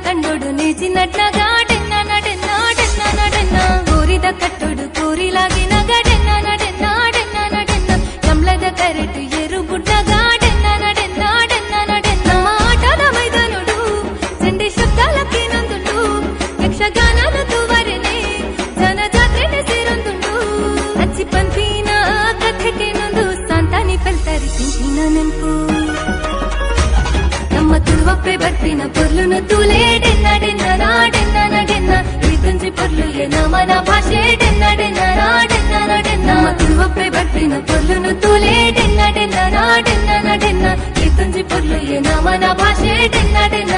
ಕಂಡೋಡು ನೇಜಿನಟ್ನಾಗ ಡೆನ್ನ ಡೆನ್ನ ಡೆನ್ನ ಡೆನ್ನ ಕೋರಿದ ಕಟ್ಟೋಡು ಕೋರಿಲಾಗಿನಾಗ ಡೆನ್ನ ಡೆನ್ನ ಡೆನ್ನ ಡೆನ್ನ ಕಮಲದ ಕರೆಟು ಏರು ಗುಡ್ಡಾಗ ಡೆನ್ನ ಡೆನ್ನ ಡೆನ್ನ ಡೆನ್ನ ನಮ್ಮ ಆಟದ ಮೈದಾನೋಡು ಚಂಡಿ ಶಬ್ದಾಲಕ್ಕೆ ನಂದುಂಡು ಯಕ್ಷಗಾನದ ತೂವರೆನೆ ಜನ ಜಾತ್ರೆನೆ ಸೇರೊಂದುಂಡು ಅಚ್ಚಿ ಪಂಪಿನ ಕಥೆಗೆ ನೊಂದು ಸಂತಾನಿ ಪೆಲ್ತಾರಿ ತಿಂಚಿನ ನೆನಪು ನಮ್ಮ ತುಳುವಪ್ಪೆ ಬರ್ತಿನ ಪೊರ್ಲುನು ತೂಲೆ ಡೆನ್ನ ಡೆನ್ನ ಡೆನ್ನ ಡೆನ್ನ ಇಳಿತುಂಜಿ ಪೊರ್ಲು ನಮನ ಭಾಷೆ ಡೆನ್ನ ಡೆನ್ನ ಡೆನ್ನ ಡೆನ್ನ ನಮ್ಮ ತುಳುವಪ್ಪೆ ಬರ್ತಿನ ಪೊರ್ಲುನು ತೂಲೆ ಡೆನ್ನ ಡೆನ್ನ ಡೆನ್ನ ಡೆನ್ನ ಇಳಿತುಂಜಿ ಪೊರ್ಲು ನಮನ ಭಾಷೆ ಡೆನ್ನ ಡೆನ್ನ